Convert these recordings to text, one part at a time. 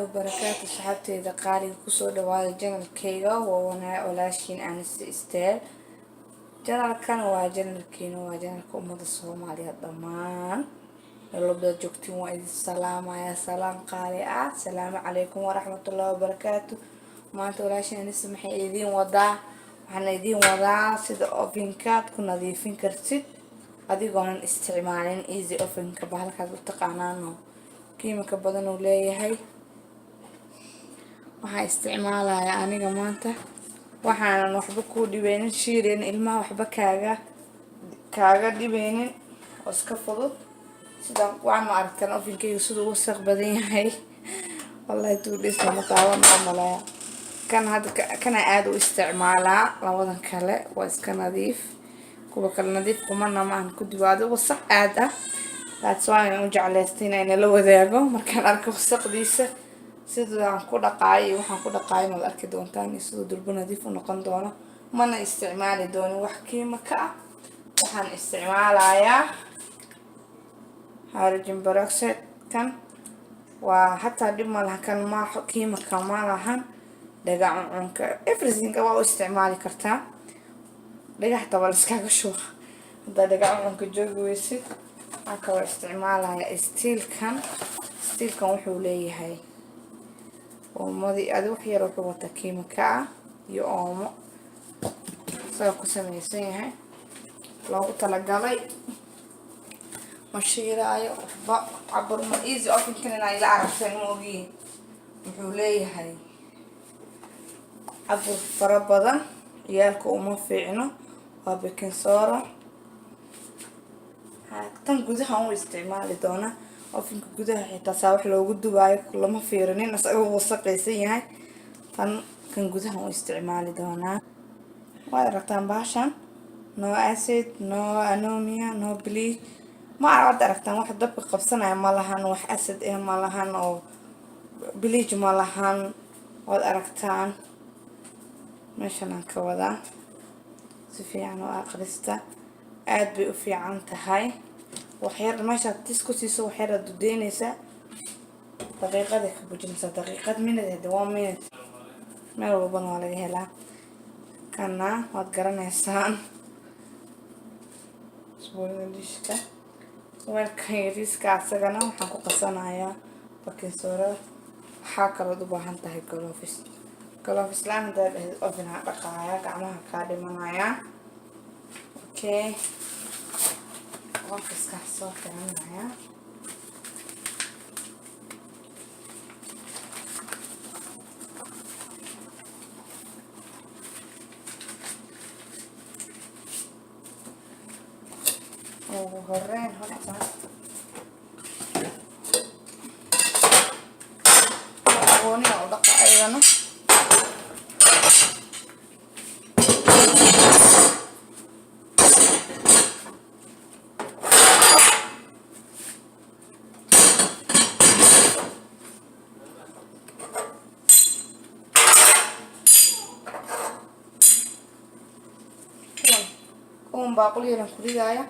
وبركاته صحابتي إذا قاري كسر دوال جنر كيغا ووانا ولاشين عن استيل جنر كان واجنر كينو واجنر كأمة الصومالية الضمان يلا بدا جوكتي وإذ السلام يا سلام قارئة السلام عليكم ورحمة الله وبركاته ما أنت ولاشين نسمح إيدين وضع وحنا إيدين وضع سيدا أوفنكاد كنا ضيفين كرتيد adigoon isticmaalin easy ovenka bahalkaas u taqaanaano qiimo badan uu leeyahay waxaan isticmaalayaa aniga maanta waxaan waxba ku dhibeynin shiireen ilmaha waxba kaaga dhibeynin oo iska fudud sida waan ma aragtan ovenkayga sidoo uu wasaq badan yahay wallahi tuu dhismo ma taaban malaya kan aad u isticmaalaa labadan kale waa iska nadiif kuwa kale nadiif kumana ma aan ku dibaado wasaq aad ah that's why aan jeclaysteen in la wadaago markaan arko wasaqdiisa sidoo aan ku dhaqaay waxaan ku dhaqaay ma arki doontaan sidoo durba nadiif u noqon doono mana isticmaali doono wax qiimo ka ah waxaan isticmaalayaa hydrogen peroxide kan waa hatta dib ma lahan kan ma qiimo ka ma lahan dhagaxunka everything waa u isticmaali kartaa dhagax tabal iskaga shuba hada dhagaxunka joogi weysid waxaan kala isticmaalayaa steelkan wuxuu leeyahay oomadi aad wax yar wuxuu wata qiimo ka ah iyo oomo soo ku samaysan yahay loogu talagalay mashiiraayo waxba cabur ma easy ovenkan inay la aragteen ma ogiin wuxuu leeyahay cabur fara badan ciyaalka uma fiicno waa baking soda tan gudaha u isticmaali doona ovenka gudaha xitaa saa wax loogu dubaayo lama fiirinin asagoo wasaqaysan yahay kan gudaha u isticmaali doonaa waa aragtaan baashan no acid no anemia no bleach ma aragtaan wax dabka qabsanaya ma lahan wax acid ma lahan oo bleach ma lahan waad aragtaan meeshan aan ka wadaa si fiican oo aqrista aad bay u fiican tahay waxyar meesha tisku siiso waxyar dudeynaysa daqiiqad ka bujinaysa daqiiqad minute 1 minute meel walba waa laga helaa kana waad garanaysaan isbuuciliska weelkan yariiska asagana waxaan ku qasanayaa baking soda waxaa kaloo u baahan tahay gloves laan hadaad dhahid oven ha dhaqaaya gacmaha kaa dhimanaya okay gloveska soo xiranaya ugu horeyn horta gooni oo dhaqa ayadana باقول يرن كريدايا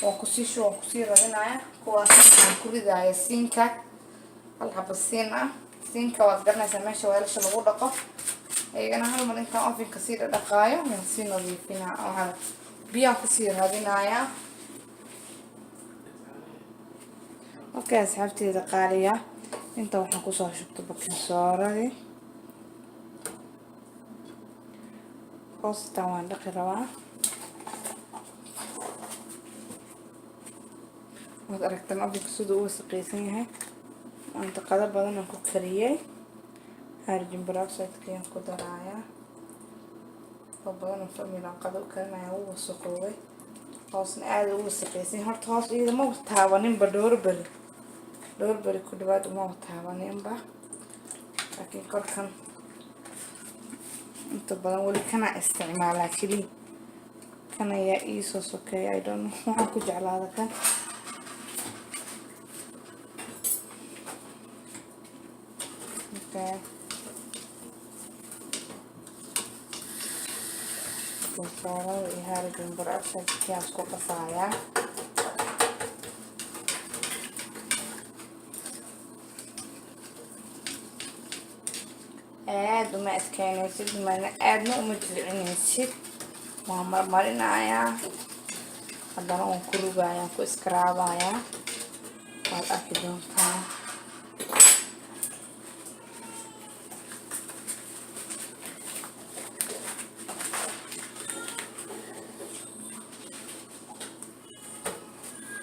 وكسي رادينايا كواسان كريدايا سينكا الحب السينة سينكا واسقرنايسا ماشا ويلاشا لغو دقو ايغانا هل مالين كان اوفين كسي دقايا ونسي نظيفينا اوها بيا كسي رادينايا اوكي اسحابتي دقاليا انت waxaan ku soo shubto baking soda hoosta waan dhaqi rabaa waad aragtaan ovenka siduu u wasaqaysan yahay inta qada badan aan ku kariyay hydrogen peroxide kayaan ku daraaya oo badan family aan qada u karinaya uu wasaqoobay hoosna aad u wasaqaysan horta hoos iyada ma taabaninba dhowr bari ku dhawaad uma taabaninba laakiin korkan inta badan wali kana isticmaalaa kaliya kana yaa ii soo sokeeya I don't know waxaan ku jeclaada kan soda iyo hydrogen peroxide kayaan isku qasayaa aad uma adkaynaysid mana aadna uma jilcinaysid. waan marmarinayaa haddana waan ku rugayaa ku iskaraabayaa waad arki doontaa.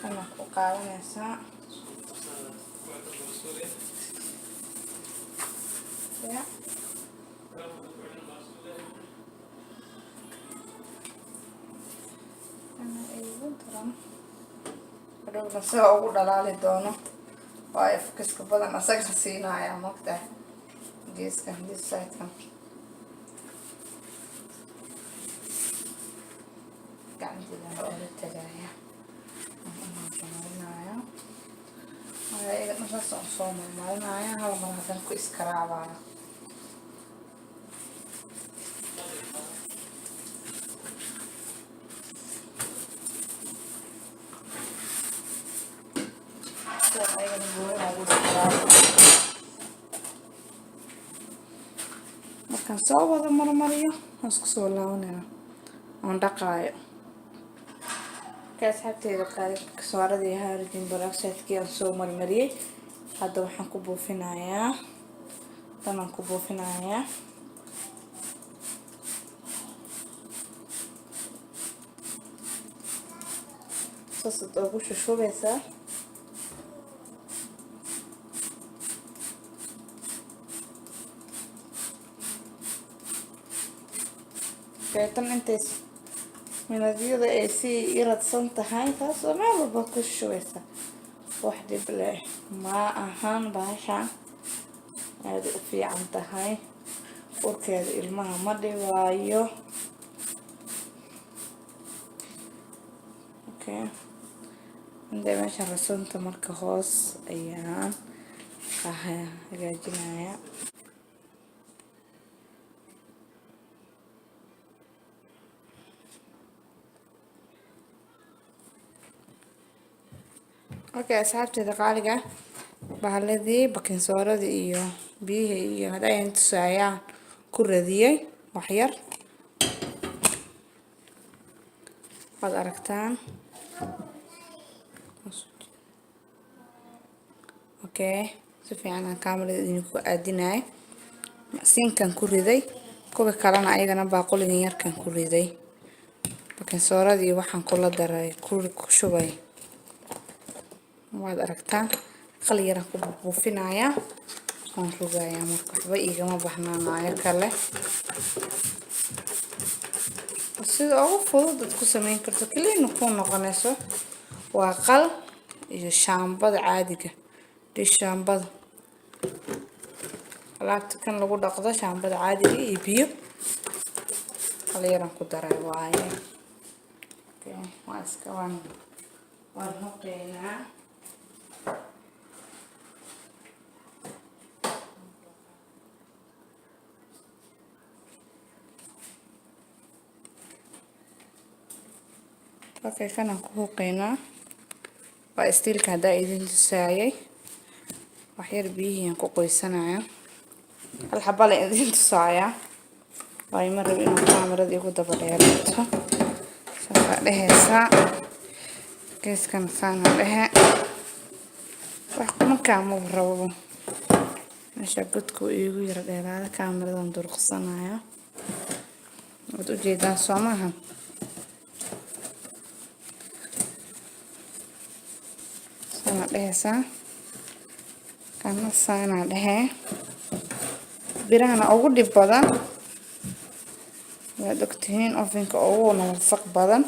kana ku qaadanaysaa ya hadhowna sida ugu dhalaali doono waayo fokaska badan asaga siinayaa maogtahay geeskan this sidekan gacanteedana oola tagaya marinaaya ayaga dhankaas aan soo marmarinaya hal mar haddana ku iskaraabaya. markaan soo wada marmariyo waan isku soo laabanaya oon dhaqaayo. asxaabteyda kasaaradii harajin peroxidekii aan soo marmariyey hadda waxaan ku buufinayaa tanaan ku buufinayaa saasaad ugu shushubaysaa. tan intays minadyada ay sii iradsan tahay taasoo meel walba ku shubeysa wax dhib leh ma ahan. bahashaan aad u fiican tahay urkeeda ilmaha ma dhibaayo. okay inta meesha rasanta marka hoos ayaan hagaajinayaa. okay asxaabteyda qaaliga bahaladii bakinsooradii iyo biyihii iyo hadayaan tusayaan ku radiyay wax yar waad aragtaan. okay si fiican aan kaamirada idinku aadinay siinkan ku riday kuwa kalena ayagana baaquligan yarkan ku riday bakinsooradii waxaan kula daray ku shubay waad aragtaan. qali yaran ku buufinayaa waan rugayaa marka waxba igama baxnaanayo kale sida ugu fudud aad ku samayn karto kaliya ku noqonayso waa qal iyo shaambada caadiga shaambada alaabta kan lagu dhaqdo shaambada caadiga iyo biyo qali yaran ku daray waaye. okay waan iska waan hoqeynaa. okay kana ku hoqeynaa waa stiilka haddaa idin tusaayay wax yar biyihii ku qoysanaya hal xaba la idin tusaaya waayo ma rabo inuu kaamirada igu daba dheeraato. saasa dheheysaa geeskan saana dhehe wax markaa ma rabo meesha godku igu yara dheeraada kaamiradan durqsanaya waad u jeedaan soo maaha. saana dheheysaa kana saana dhehe birahana ugu dhib badan waad ogtihiin ovenka ugu wasaq badan.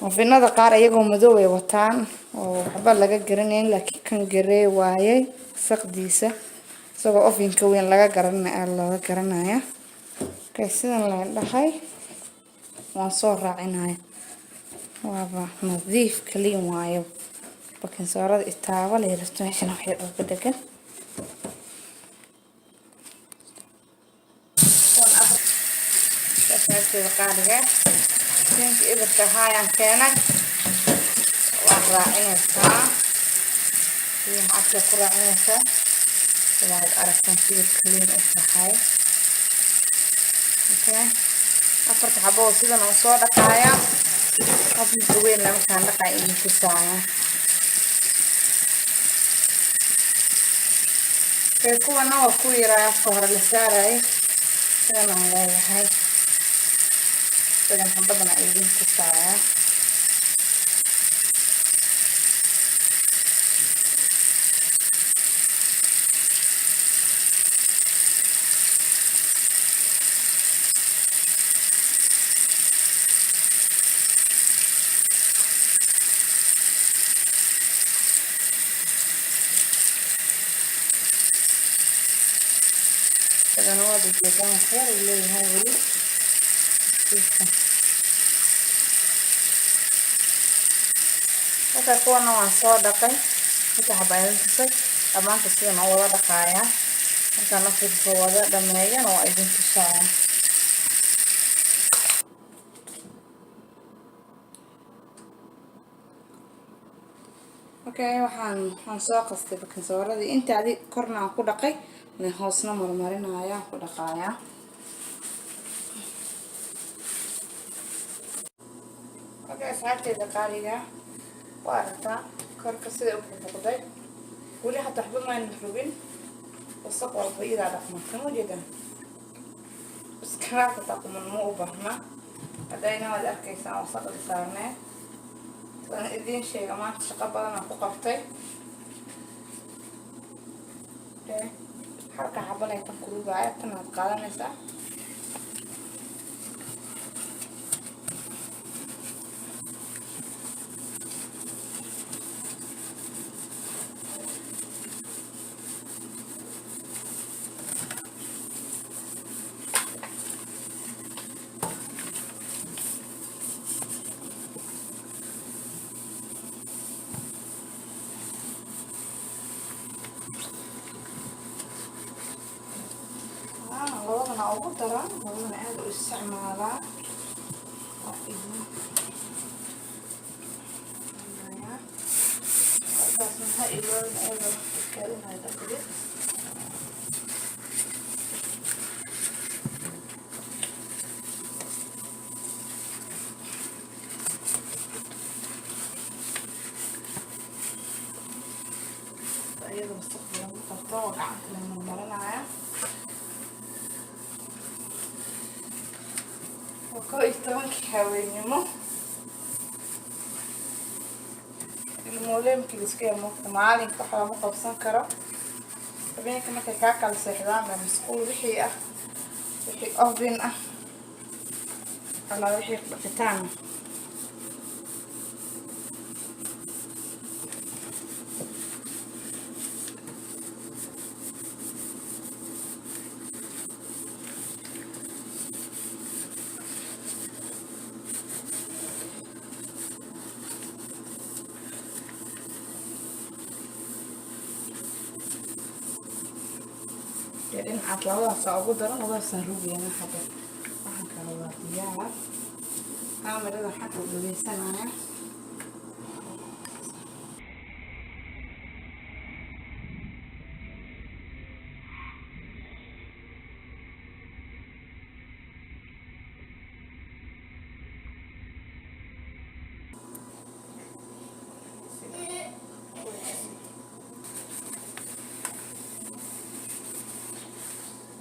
ovenada qaar iyagoo madow ay wataan oo waxba laga garanayn laakiin kan garee waayay wasaqdiisa isagoo ovenka weyn laga garanaya. okay sidan la dhahay waan soo raacinaya waaba nadiif clean waayo bakinsoorada itaaba la yiraahdo meeshan wax yar uga dhagan. asxaabteyda qaaliga siinka ibirka haayaan keenay waan raacinaysaa maxaad ku raacinaysaa waad aragtaan sida clean u tahay. Okay, afarta xabo sidan oo soo dhaqaaya qofka weyn lama kaan dhaqay in ku saaya. kuwana waa ku yaraa afka hore la saaray sidan aan leeyahay sidan xabadana idin ku saaya. sidan waa diidan xeer leeyahay wali kuwana waan soo dhaqay inta xabaayad tusay dhamaanta sidan oo wada dhaqaaya marka la fiirso wada dhameeyaan oo idin tusaaya. Okay, waxaan soo qastay bakinsoorada intaadi korna aan ku dhaqay ma hoosna marmarinaya ku dhaqaaya. Okay, saarteeda qaaliga waa aragtaa korka sida u buuqday wali hata waxba ma aan rubin wasaq walba ila dhaqmata ma jeedaan iskaraata taqman ma u baahna hadayna wad arkaysaa wasaqda saarnaa waan idin sheega maanta shaqo badan aan ku qabtay. halka xabalay tan ku rubaaya tan aad qaadanaysaa ugu daran wadana aad u isticmaalaa ha iloon eedo iskeedinaya dadkii ayadoo mustaqbalka lagu qabto gacanta lagu marinaya ko istabanki haweenimo ilmooleemkii iska yamuqta maalinka waxa lama qabsan karo habeenka markay kaa kala seexdaan baa masquul wixii ah wixii oven ah ala wixii dhaqitaan in aad labadaas ugu daran labadaas ruugayna hadda waxaan kala waadiyaa kaamirada xagga u dhageysanaya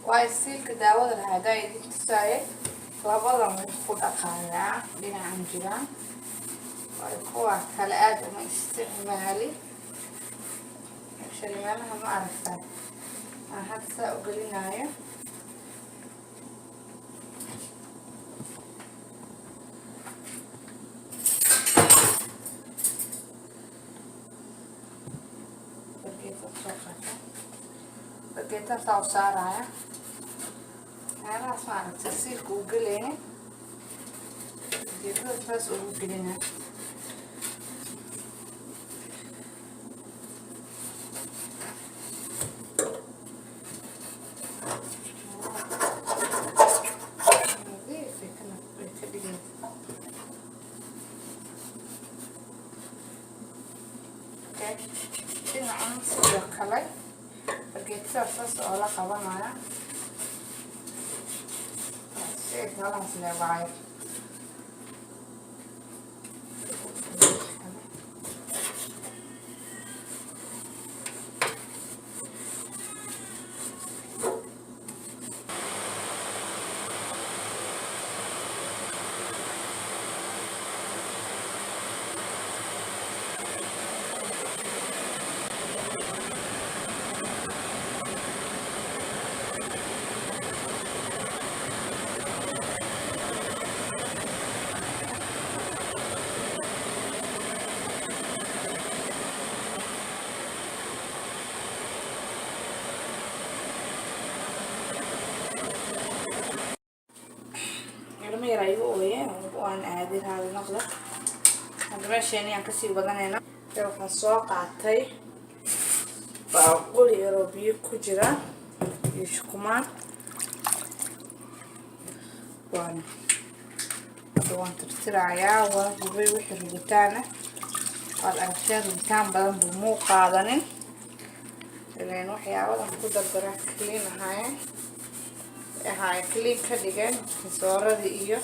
وأيسيلك داود الهدايا دي تساعد لبضا من خود أقايا لنا عن جيران ويقوى كالآد وما استعمالي شري مالها ما عرفتها هذا سأقولنا هيا بقيت أطلع وصارعة أنا أسمع التغسيل كوجليني جيبوا بس وجلينا شيء خلاص لبعض ما يرايقوا وياه وأنا عادي هذا النقطة هذا ماشي يعني كسي بدننا waxaan soo qaatay baaquli yar oo biyo ku jira iyo shukumaan waan tirtirayaa waa gubay wixii rugitaana waad aragteen rugitaan badan buu muu qaadanin ileen waxyaabadan ku dardaraa clean ahaayeen clean ka dhigeen sooradii iyo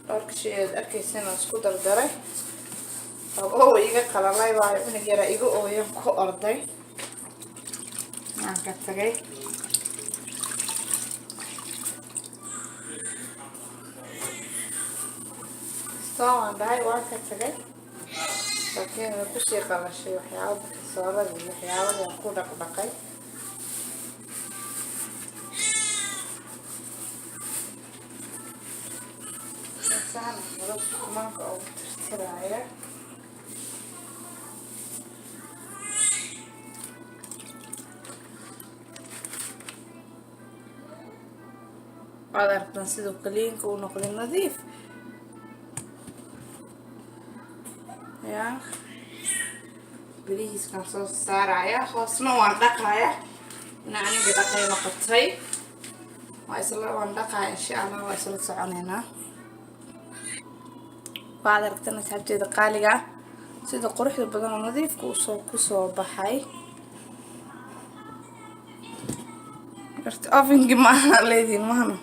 dhowrka shay aad arkaysaan oo isku dardaray oo iga qalalay baa inag yara iga ooyan ku orday aan ka tagay soo dhahay waan ka tagay laakiin ku sii qalashay waxyaabo sooradii iyo waxyaabadan ku dhaqdhaqay saan kumanka oo tirtiraya waad aragtaan sidoo kaliinka uu noqday nadiif ya bariiskan soo saaraya hoosna waan dhaqaya aniga dhaqay noqotay waan dhaqaya insha Allah waa isla soconaynaa waad aragtaan asxaabteeda qaaliga sida quruxda badan oo nadiifka uu ku soo baxay ovenki ma leedin mahana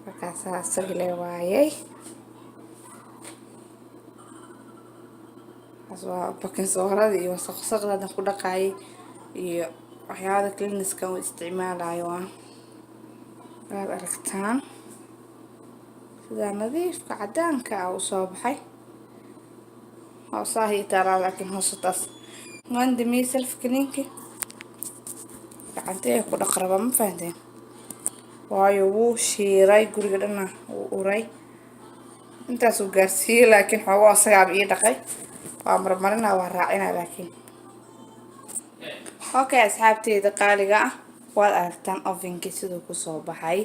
markaas asagile waayay aswa bakin soorada iyo wasaqda ku dhaqay iyo waxyaabo cleanska oo isticmaalayo waad aragtaan sida nadiifka cadaanka ah oo soo baxay oo saahi taraa laakiin hoostaas mandi miisal fikninki gacantay ku dhaqraba ma fahanteen waayo wuu shiiray guriga dhana uu uray intaas uu gaarsiiyay laakiin xogo asaga ii dhaqay waa marmarina waa raacina laakiin okay asxaabteeda qaaliga ah waad aragtaan ovenki sidoo ku soo baxay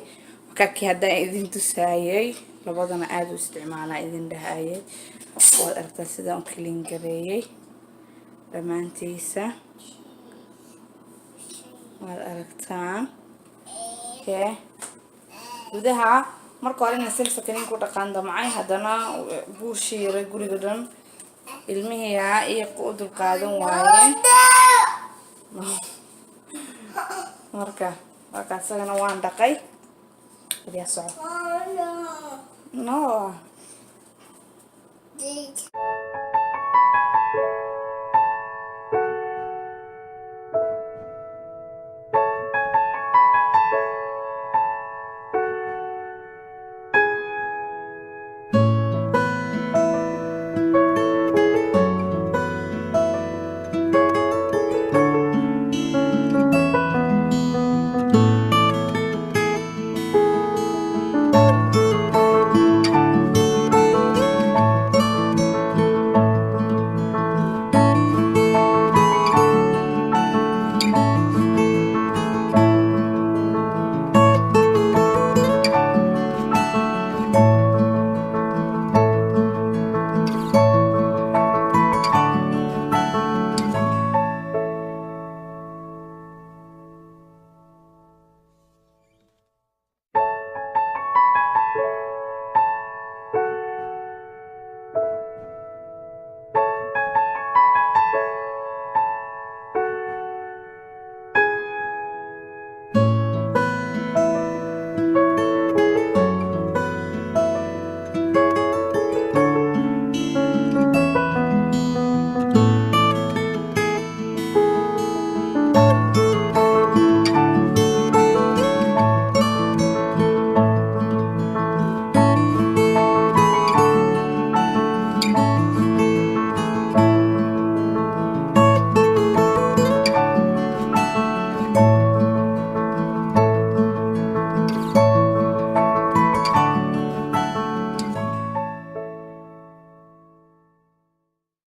kaki hadda idin tusaayay labadana aad u isticmaalaa idin dhahayay waad aragtaan sida uu clean gareeyay dhamaantiisa waad aragtaan gudaha marka hore inay silsa kaniin ku dhaqaan damcay haddana buu shiiray guriga dhan ilmihiyaa iyo ku dulqaadan waayeen marka asagana waan dhaqay يا صعب. No.